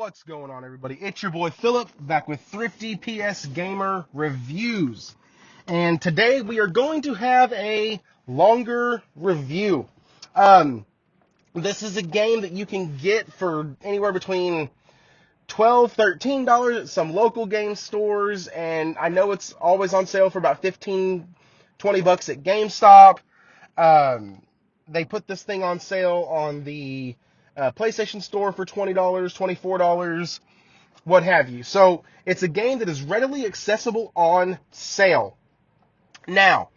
What's going on, everybody? It's your boy Philip, back with Thrifty PS Gamer Reviews. And today we are going to have a longer review. This is a game that you can get for anywhere between $12, $13 at some local game stores, and I know it's always on sale for about $15, $20 at GameStop. They put this thing on sale on the PlayStation Store for $20, $24, what have you. So it's a game that is readily accessible on sale. Now,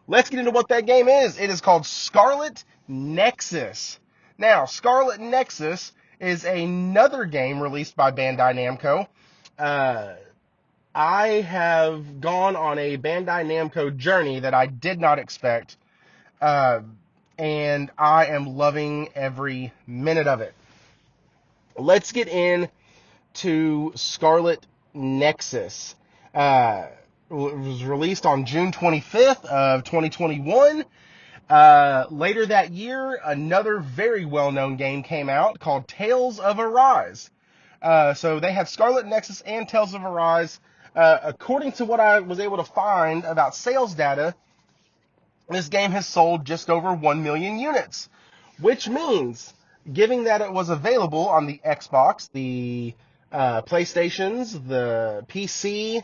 let's get into what that game is. It is called Scarlet Nexus. Now, Scarlet Nexus is another game released by Bandai Namco. I have gone on a Bandai Namco journey that I did not expect. And I am loving every minute of it. Let's get into Scarlet Nexus. It was released on June 25th of 2021. Later that year, another very well-known game came out called Tales of Arise. So they had Scarlet Nexus and Tales of Arise. According to what I was able to find about sales data, this game has sold just over 1 million units, which means, given that it was available on the Xbox, the PlayStations, the PC,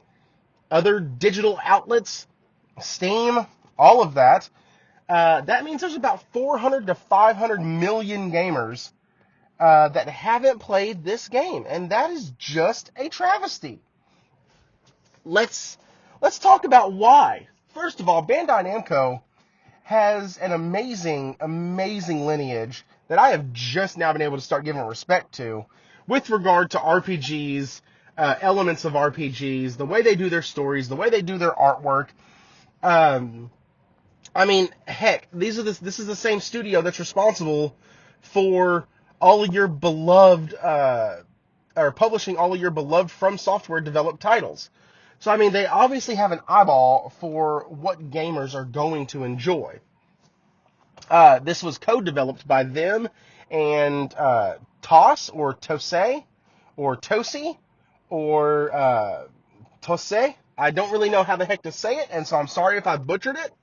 other digital outlets, Steam, all of that, that means there's about 400 to 500 million gamers that haven't played this game, and that is just a travesty. Let's talk about why. First of all, Bandai Namco has an amazing lineage that I have just now been able to start giving respect to with regard to RPGs, elements of RPGs, the way they do their stories, the way they do their artwork. I mean, heck, this is the same studio that's responsible for all of your beloved, or publishing all of your beloved From Software developed titles. So, I mean, they obviously have an eyeball for what gamers are going to enjoy. This was co-developed by them and Tose, or Tose, or Tosi, or Tose. I don't really know how the heck to say it, and so I'm sorry if I butchered it.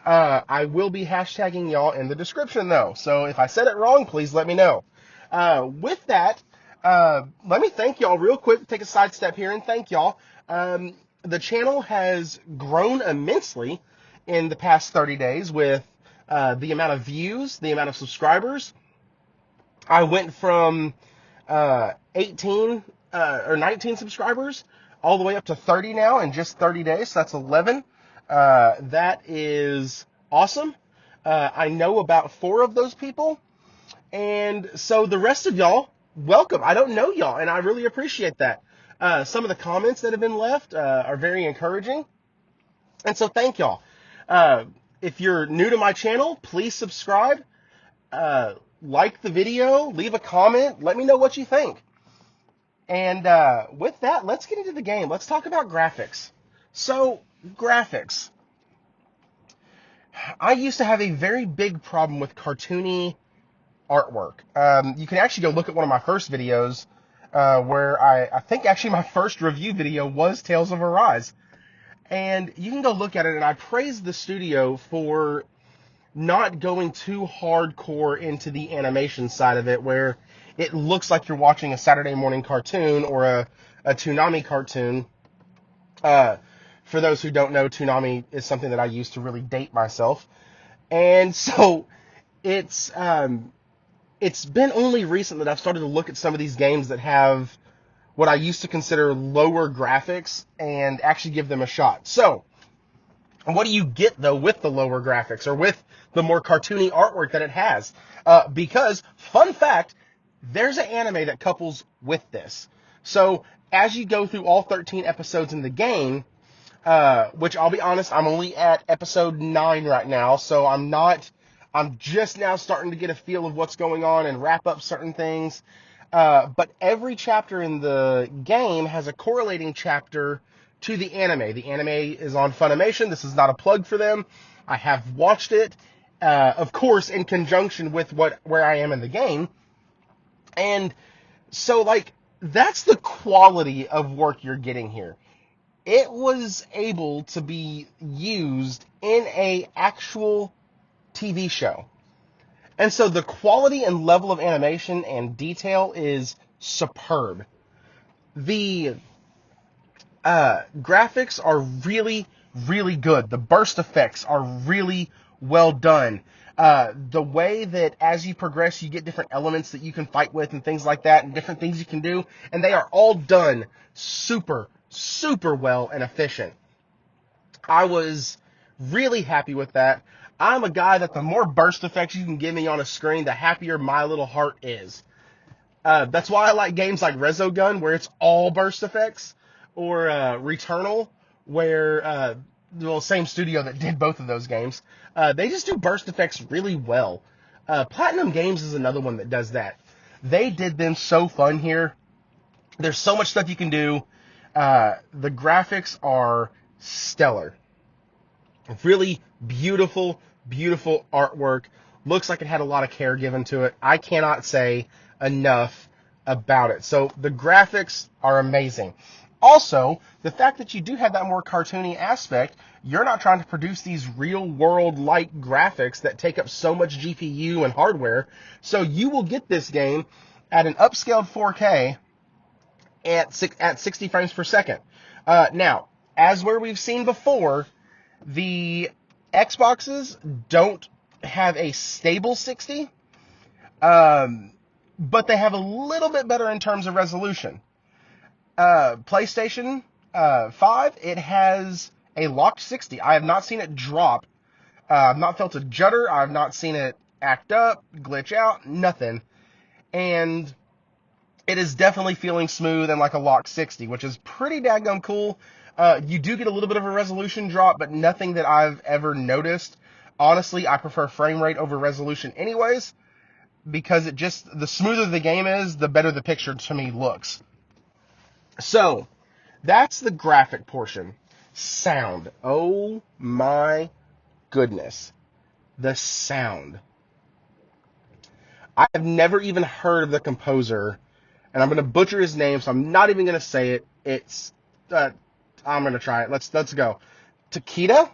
I will be hashtagging y'all in the description, though. So if I said it wrong, please let me know. With that, let me thank y'all real quick. Take a sidestep here and thank y'all. The channel has grown immensely in the past 30 days with the amount of views, the amount of subscribers. I went from 18 or 19 subscribers all the way up to 30 now in just 30 days. So that's 11. That is awesome. I know about 4 of those people. And so the rest of y'all, welcome. I don't know y'all, and I really appreciate that. Some of the comments that have been left are very encouraging. And so thank y'all. If you're new to my channel, please subscribe. Like the video. Leave a comment. Let me know what you think. And with that, let's get into the game. Let's talk about graphics. So, graphics. I used to have a very big problem with cartoony artwork. You can actually go look at one of my first videos where I think actually my first review video was Tales of Arise. And you can go look at it, and I praise the studio for not going too hardcore into the animation side of it, where it looks like you're watching a Saturday morning cartoon or a Toonami cartoon. For those who don't know, Toonami is something that I use to really date myself. And so it's been only recent that I've started to look at some of these games that have what I used to consider lower graphics and actually give them a shot. So, what do you get, though, with the lower graphics or with the more cartoony artwork that it has? Because, fun fact, there's an anime that couples with this. So, as you go through all 13 episodes in the game, which I'll be honest, I'm only at episode 9 right now, so I'm just now starting to get a feel of what's going on and wrap up certain things. But every chapter in the game has a correlating chapter to the anime. The anime is on Funimation. This is not a plug for them. I have watched it, of course, in conjunction with where I am in the game. And so, like, that's the quality of work you're getting here. It was able to be used in a actual TV show. And so the quality and level of animation and detail is superb. The graphics are really, really good. The burst effects are really well done. The way that as you progress, you get different elements that you can fight with and things like that, and different things you can do, and they are all done super, super well and efficient. I was really happy with that. I'm a guy that the more burst effects you can give me on a screen, the happier my little heart is. That's why I like games like Resogun, where it's all burst effects, or Returnal, where, same studio that did both of those games. They just do burst effects really well. Platinum Games is another one that does that. They did them so fun here. There's so much stuff you can do. The graphics are stellar. Really beautiful, beautiful artwork. Looks like it had a lot of care given to it. I cannot say enough about it. So the graphics are amazing. Also, the fact that you do have that more cartoony aspect, you're not trying to produce these real world-like graphics that take up so much GPU and hardware. So you will get this game at an upscaled 4K at 60 frames per second. Now, as where we've seen before, the Xboxes don't have a stable 60, but they have a little bit better in terms of resolution. PlayStation 5, it has a locked 60. I have not seen it drop. I've not felt a judder. I've not seen it act up, glitch out, nothing. And it is definitely feeling smooth and like a locked 60, which is pretty daggone cool. You do get a little bit of a resolution drop, but nothing that I've ever noticed. Honestly, I prefer frame rate over resolution anyways, because the smoother the game is, the better the picture to me looks. So, that's the graphic portion. Sound. Oh my goodness. The sound. I have never even heard of the composer, and I'm going to butcher his name, so I'm not even going to say it. I'm going to try it. Let's go. Takeda?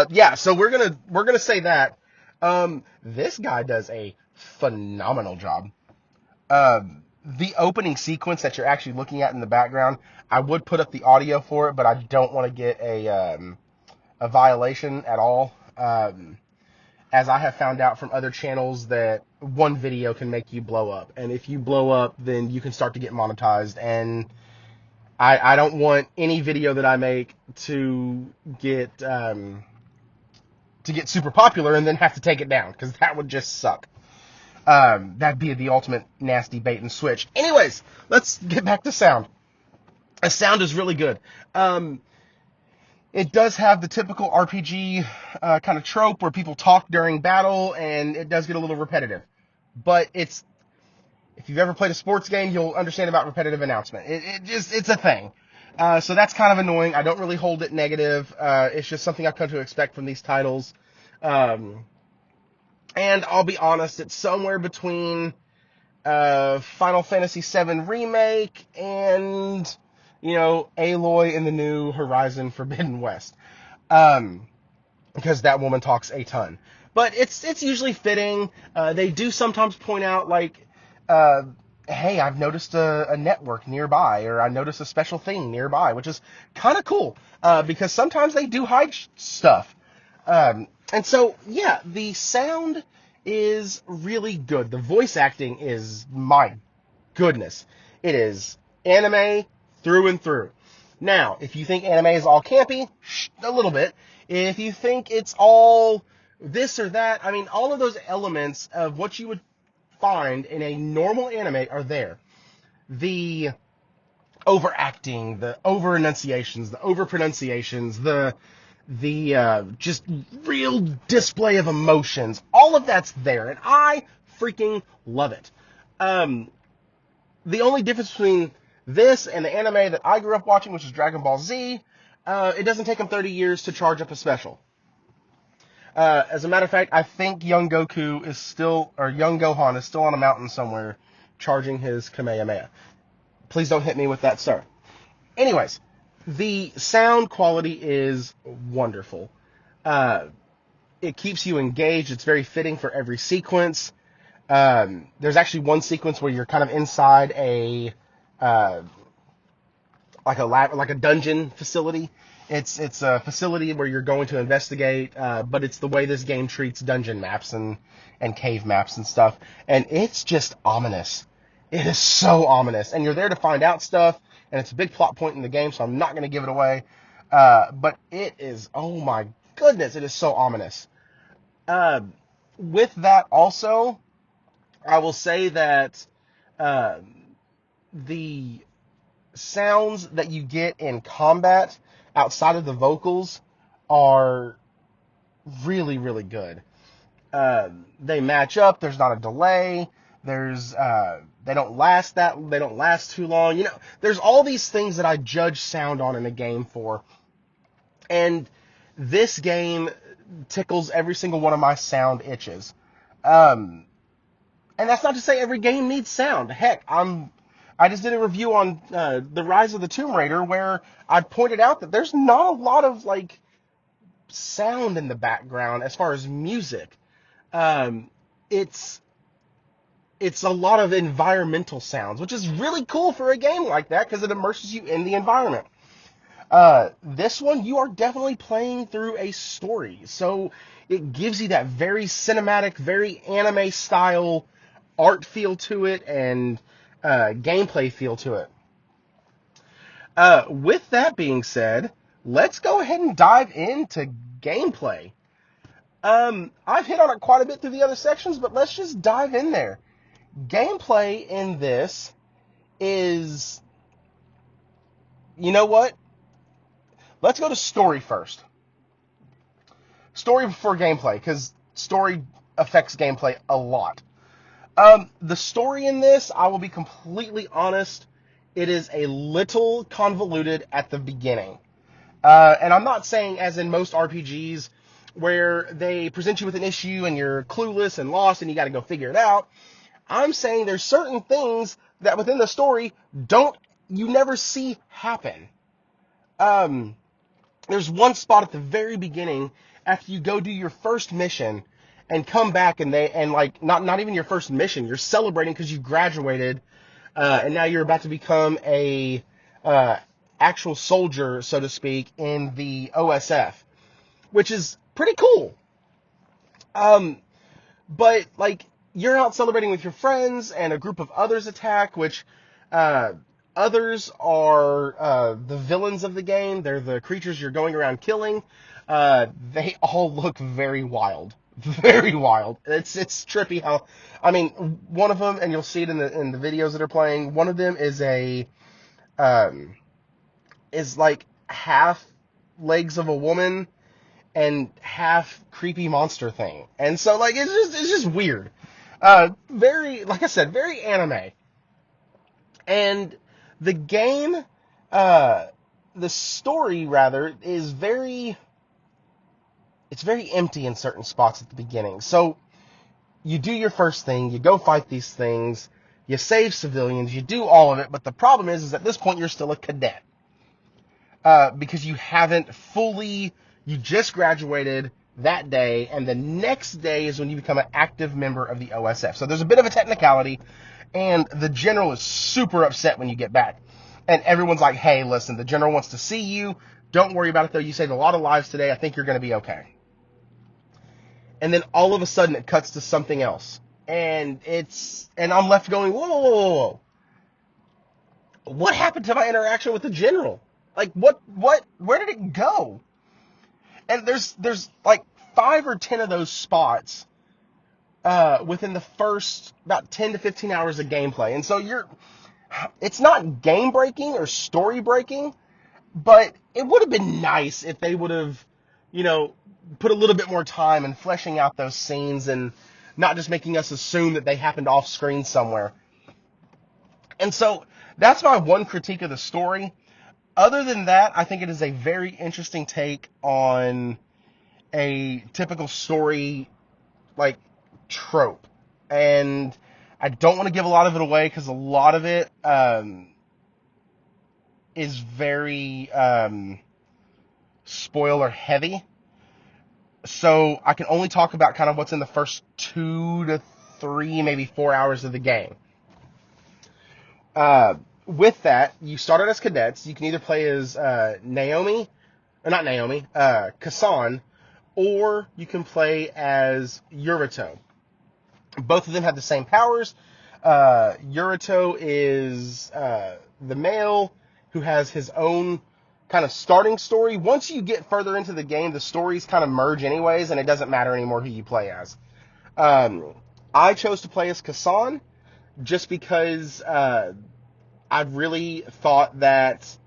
Yeah, so we're going to say that. This guy does a phenomenal job. The opening sequence that you're actually looking at in the background, I would put up the audio for it, but I don't want to get a violation at all. As I have found out from other channels that one video can make you blow up. And if you blow up, then you can start to get monetized. And I don't want any video that I make to get super popular and then have to take it down, because that would just suck. That'd be the ultimate nasty bait and switch. Anyways, let's get back to sound. The sound is really good. It does have the typical RPG kind of trope where people talk during battle, and it does get a little repetitive. But if you've ever played a sports game, you'll understand about repetitive announcement. It's a thing. So that's kind of annoying. I don't really hold it negative. It's just something I've come to expect from these titles. And I'll be honest, it's somewhere between Final Fantasy VII Remake and, Aloy in the new Horizon Forbidden West. Because that woman talks a ton. But it's usually fitting. They do sometimes point out, like, hey, I've noticed a network nearby, or I noticed a special thing nearby, which is kind of cool, because sometimes they do hide stuff. And so, yeah, the sound is really good. The voice acting is, my goodness, it is anime through and through. Now, if you think anime is all campy, a little bit. If you think it's all this or that, I mean, all of those elements of what you would find in a normal anime are there. The overacting, the over-enunciations, the over-pronunciations, the just real display of emotions, all of that's there, and I freaking love it. The only difference between this and the anime that I grew up watching, which is Dragon Ball Z, it doesn't take them 30 years to charge up a special. As a matter of fact, I think young Goku is still, or young Gohan is still on a mountain somewhere charging his Kamehameha. Please don't hit me with that, sir. Anyways, the sound quality is wonderful. It keeps you engaged. It's very fitting for every sequence. There's actually one sequence where you're kind of inside a like a dungeon facility. It's a facility where you're going to investigate, but it's the way this game treats dungeon maps and cave maps and stuff, and it's just ominous. It is so ominous, and you're there to find out stuff, and it's a big plot point in the game, so I'm not going to give it away. But it is, oh my goodness, it is so ominous. With that also, I will say that the sounds that you get in combat outside of the vocals are really, really good. They match up. There's not a delay. They don't last too long. You know, there's all these things that I judge sound on in a game for. And this game tickles every single one of my sound itches. And that's not to say every game needs sound. Heck, I just did a review on The Rise of the Tomb Raider where I pointed out that there's not a lot of like sound in the background as far as music. It's a lot of environmental sounds, which is really cool for a game like that because it immerses you in the environment. This one, you are definitely playing through a story, so it gives you that very cinematic, very anime style art feel to it and gameplay feel to it. With that being said, let's go ahead and dive into gameplay. I've hit on it quite a bit through the other sections, but let's just dive in there. Gameplay in this is, you know what? Let's go to story first. Story before gameplay, because story affects gameplay a lot. The story in this, I will be completely honest, it is a little convoluted at the beginning. And I'm not saying as in most RPGs where they present you with an issue and you're clueless and lost and you got to go figure it out. I'm saying there's certain things that within the story you never see happen. There's one spot at the very beginning after you go do your first mission and come back and not even your first mission, you're celebrating because you graduated, and now you're about to become a actual soldier, so to speak, in the OSF, which is pretty cool. But like you're out celebrating with your friends and a group of others attack, which others are the villains of the game. They're the creatures you're going around killing. They all look very wild. Very wild. It's trippy how, I mean, one of them, and you'll see it in the videos that are playing, one of them is is like half legs of a woman and half creepy monster thing. And so like it's just weird. Very, like I said, very anime. And the game, the story rather, is it's very empty in certain spots at the beginning. So you do your first thing, you go fight these things, you save civilians, you do all of it, but the problem is at this point you're still a cadet. Because you haven't fully, you just graduated that day, and the next day is when you become an active member of the OSF. So there's a bit of a technicality, and the general is super upset when you get back. And everyone's like, hey, listen, the general wants to see you. Don't worry about it, though. You saved a lot of lives today. I think you're going to be okay. And then all of a sudden it cuts to something else. And I'm left going, whoa. What happened to my interaction with the general? Like, where did it go? And there's like 5 or 10 of those spots within the first about 10 to 15 hours of gameplay. And so it's not game breaking or story breaking, but it would have been nice if they would have, put a little bit more time in fleshing out those scenes and not just making us assume that they happened off screen somewhere. And so that's my one critique of the story. Other than that, I think it is a very interesting take on a typical story, like, trope. And I don't want to give a lot of it away because a lot of it is very spoiler heavy. So I can only talk about kind of what's in the first 2 to 3, maybe 4 hours of the game. With that, you start out as cadets. You can either play as Kassan, or you can play as Yurito. Both of them have the same powers. Yurito is the male who has his own kind of starting story. Once you get further into the game, the stories kind of merge anyways, and it doesn't matter anymore who you play as. I chose to play as Kassan just because I really thought that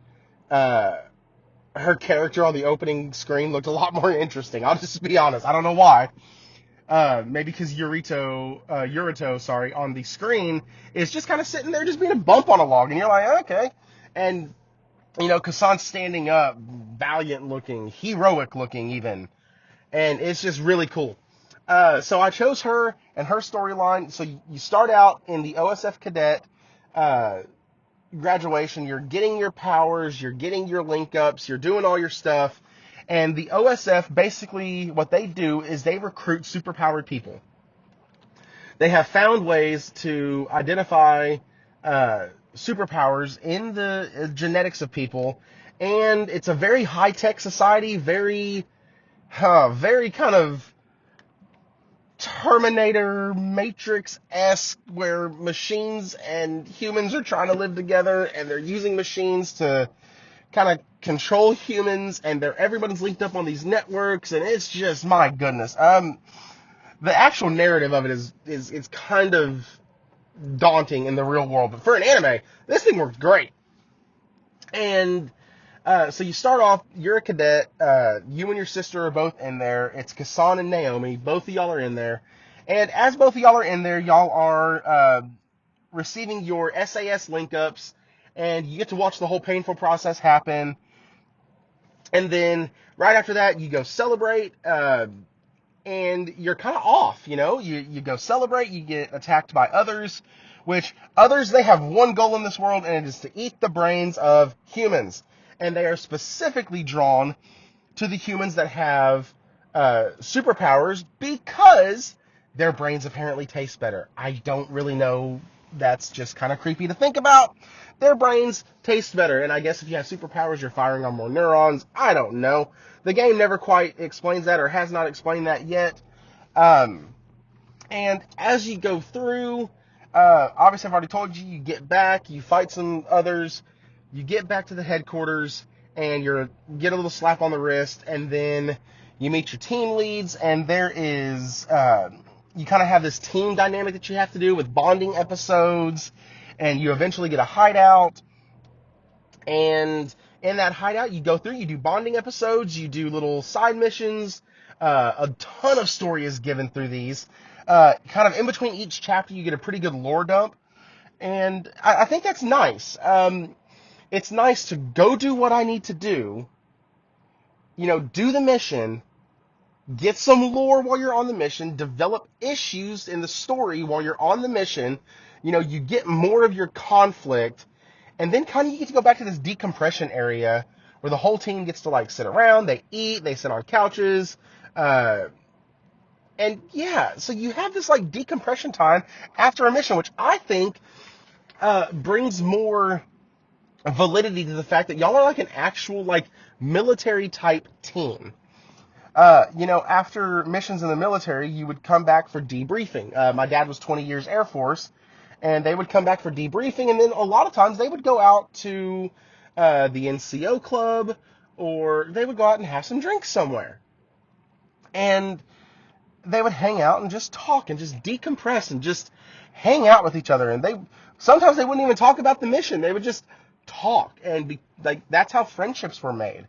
her character on the opening screen looked a lot more interesting. I'll just be honest. I don't know why. Maybe because Yurito, on the screen is just kind of sitting there just being a bump on a log, and you're like, okay. And, Kassan's standing up, valiant looking, heroic looking even, and it's just really cool. So I chose her and her storyline. So you start out in the OSF cadet graduation, you're getting your powers, you're getting your link ups, you're doing all your stuff. And the OSF, basically, what they do is they recruit superpowered people. They have found ways to identify superpowers in the genetics of people, and it's a very high-tech society, very kind of Terminator, Matrix-esque, where machines and humans are trying to live together, and they're using machines to kind of control humans, and everybody's linked up on these networks, and it's just, my goodness. The actual narrative of it is kind of daunting in the real world, but for an anime, this thing works great. And so you start off, you're a cadet, you and your sister are both in there. It's Kassan and Naomi, both of y'all are in there. And as both of y'all are in there, y'all are receiving your SAS link-ups, and you get to watch the whole painful process happen. And then right after that, you go celebrate, and you're kind of off, You go celebrate, you get attacked by others, which others, they have one goal in this world, and it is to eat the brains of humans. And they are specifically drawn to the humans that have superpowers because their brains apparently taste better. I don't really know. That's just kind of creepy to think about. Their brains taste better, and I guess if you have superpowers, you're firing on more neurons. I don't know. The game never quite explains that, or has not explained that yet. And as you go through, obviously I've already told you, you get back, you fight some others, you get back to the headquarters, and you get a little slap on the wrist, and then you meet your team leads, and there is, you kind of have this team dynamic that you have to do with bonding episodes, and you eventually get a hideout, and in that hideout, you go through, you do bonding episodes, you do little side missions, a ton of story is given through these. Kind of in between each chapter, you get a pretty good lore dump, and I think that's nice. It's nice to go do what I need to do, do the mission, get some lore while you're on the mission, develop issues in the story while you're on the mission, you get more of your conflict, and then kind of you get to go back to this decompression area where the whole team gets to sit around, they eat, they sit on couches, and yeah, so you have this decompression time after a mission, which I think brings more validity to the fact that y'all are an actual military type team. After missions in the military, you would come back for debriefing. My dad was 20 years Air Force, and they would come back for debriefing, and then a lot of times they would go out to the NCO club, or they would go out and have some drinks somewhere. And they would hang out and just talk and just decompress and just hang out with each other. And sometimes they wouldn't even talk about the mission. They would just talk, and that's how friendships were made.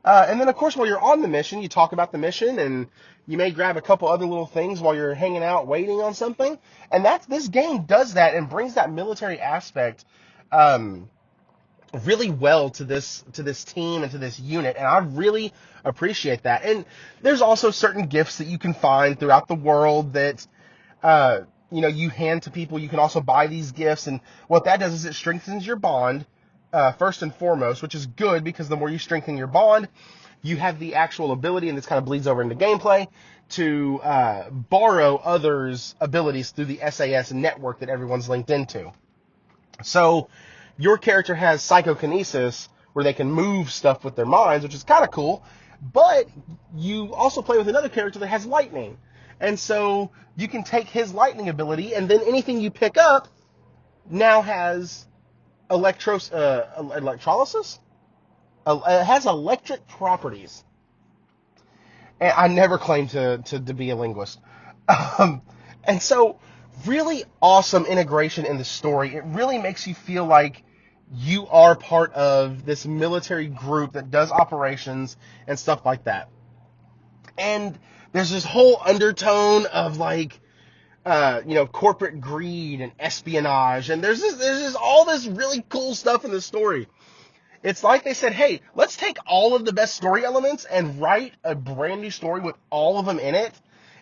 And then, of course, while you're on the mission, you talk about the mission, and you may grab a couple other little things while you're hanging out, waiting on something. And this game does that and brings that military aspect really well to this team and to this unit, and I really appreciate that. And there's also certain gifts that you can find throughout the world that you hand to people. You can also buy these gifts, and what that does is it strengthens your bond first and foremost, which is good because the more you strengthen your bond, you have the actual ability, and this kind of bleeds over into gameplay, to borrow others' abilities through the SAS network that everyone's linked into. So your character has psychokinesis, where they can move stuff with their minds, which is kind of cool, but you also play with another character that has lightning. And so you can take his lightning ability, and then anything you pick up now has electrolysis? It has electric properties. And I never claimed to be a linguist. And so, really awesome integration in the story. It really makes you feel like you are part of this military group that does operations and stuff like that. And there's this whole undertone of corporate greed and espionage, and there's just all this really cool stuff in the story. It's like they said, hey, let's take all of the best story elements and write a brand new story with all of them in it.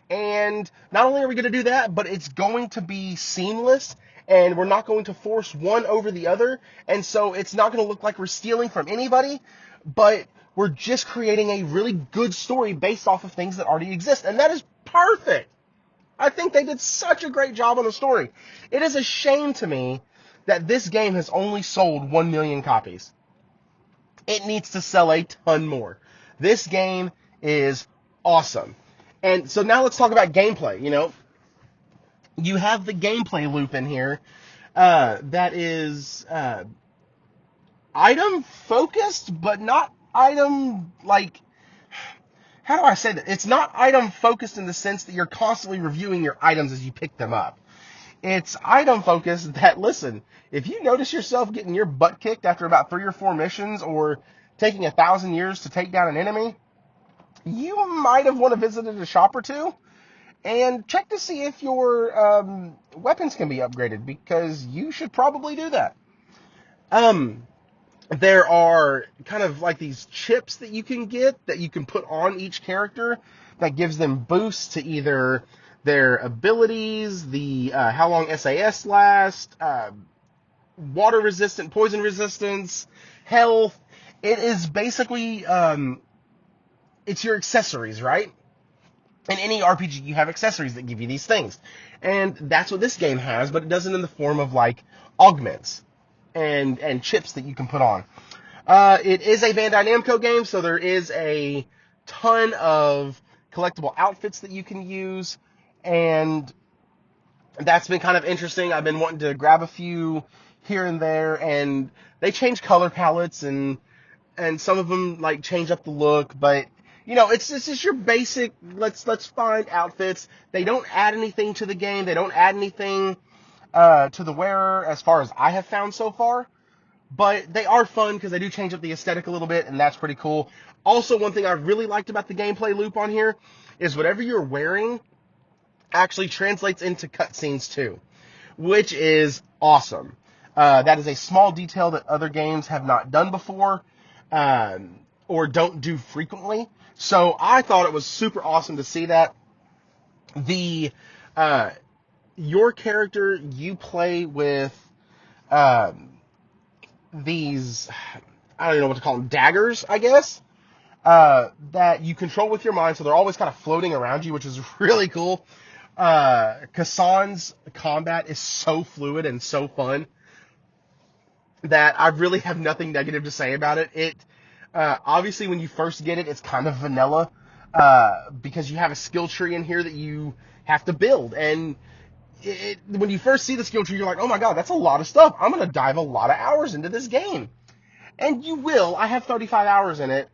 And not only are we going to do that, but it's going to be seamless, and we're not going to force one over the other. And so it's not going to look like we're stealing from anybody, but we're just creating a really good story based off of things that already exist. And that is perfect. I think they did such a great job on the story. It is a shame to me that this game has only sold 1 million copies. It needs to sell a ton more. This game is awesome. And so now let's talk about gameplay. You have the gameplay loop in here that is item focused, but not item, how do I say that? It's not item focused in the sense that you're constantly reviewing your items as you pick them up. It's item focused that, listen, if you notice yourself getting your butt kicked after about 3 or 4 missions, or taking 1,000 years to take down an enemy, you might have want to visit a shop or two and check to see if your weapons can be upgraded, because you should probably do that. There are kind of like these chips that you can get that you can put on each character that gives them boosts to either their abilities, the how long SAS lasts, water resistant, poison resistance, health. It is basically it's your accessories, right? In any RPG, you have accessories that give you these things. And that's what this game has, but it does it in the form of augments and chips that you can put on. It is a Bandai Namco game, so there is a ton of collectible outfits that you can use, and that's been kind of interesting. I've been wanting to grab a few here and there, and they change color palettes, and some of them change up the look, but it's just your basic let's find outfits. They don't add anything to the game. They don't add anything to the wearer as far as I have found so far, but they are fun because they do change up the aesthetic a little bit, and that's pretty cool. Also, one thing I really liked about the gameplay loop on here is whatever you're wearing actually translates into cutscenes too, which is awesome. That is a small detail that other games have not done before, or don't do frequently. So I thought it was super awesome to see that. Your character, you play with these, I don't even know what to call them, daggers, I guess, that you control with your mind, so they're always kind of floating around you, which is really cool. Kassan's combat is so fluid and so fun that I really have nothing negative to say about it. Obviously, when you first get it, it's kind of vanilla, because you have a skill tree in here that you have to build, and when you first see the skill tree, you're like, oh my god, that's a lot of stuff. I'm going to dive a lot of hours into this game. And you will. I have 35 hours in it,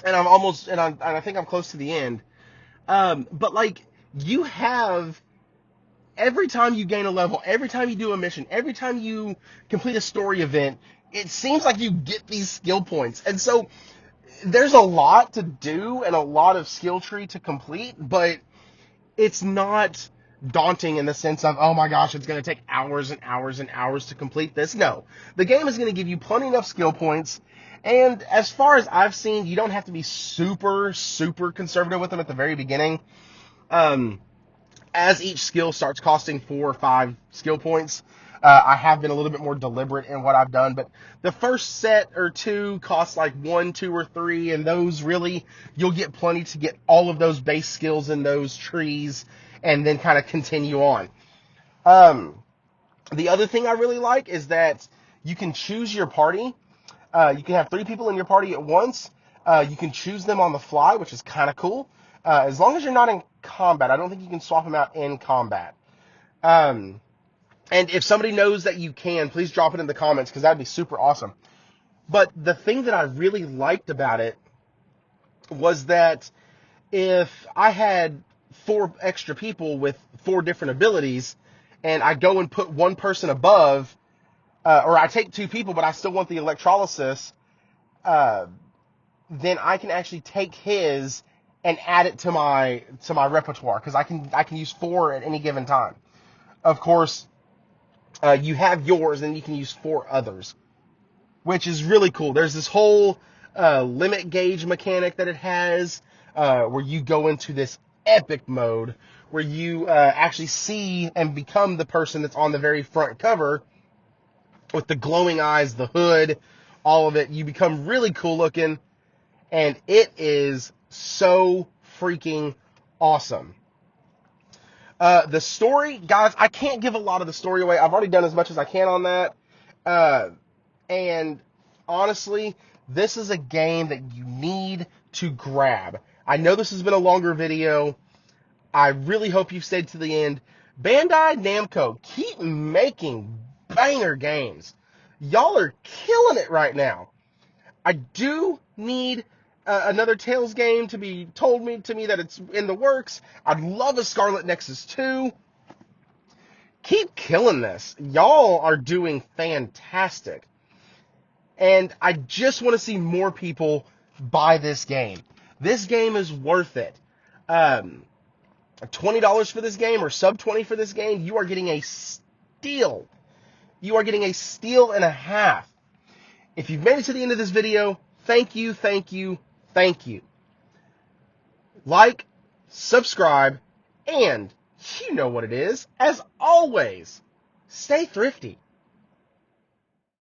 and I think I'm close to the end. But you have, every time you gain a level, every time you do a mission, every time you complete a story event, it seems like you get these skill points. And so there's a lot to do and a lot of skill tree to complete, but it's not daunting in the sense of, oh my gosh, it's going to take hours and hours and hours to complete this. No, the game is going to give you plenty enough skill points. And as far as I've seen, you don't have to be super, super conservative with them at the very beginning. As each skill starts costing 4 or 5 skill points, I have been a little bit more deliberate in what I've done, but the first set or two cost like 1, 2, or 3, and those really, you'll get plenty to get all of those base skills in those trees, and then kind of continue on. The other thing I really like is that you can choose your party. You can have 3 people in your party at once. You can choose them on the fly, which is kind of cool. As long as you're not in combat. I don't think you can swap them out in combat. And if somebody knows that you can, please drop it in the comments, because that'd be super awesome. But the thing that I really liked about it was that if I had 4 extra people with 4 different abilities, and I go and put one person above, or I take 2 people, but I still want the electrolysis, then I can actually take his and add it to my repertoire, because I can use 4 at any given time. Of course, you have yours, and you can use 4 others, which is really cool. There's this whole limit gauge mechanic that it has, where you go into this epic mode, where you actually see and become the person that's on the very front cover, with the glowing eyes, the hood, all of it. You become really cool looking, and it is so freaking awesome. The story, guys, I can't give a lot of the story away. I've already done as much as I can on that. And honestly, this is a game that you need to grab. I know this has been a longer video. I really hope you've stayed to the end. Bandai Namco, keep making banger games. Y'all are killing it right now. I do need another Tales game to be told to me that it's in the works. I'd love a Scarlet Nexus 2. Keep killing this. Y'all are doing fantastic. And I just want to see more people buy this game. This game is worth it. $20 for this game, or sub 20 for this game, you are getting a steal. You are getting a steal and a half. If you've made it to the end of this video, thank you, thank you, thank you. Like, subscribe, and you know what it is. As always, stay thrifty.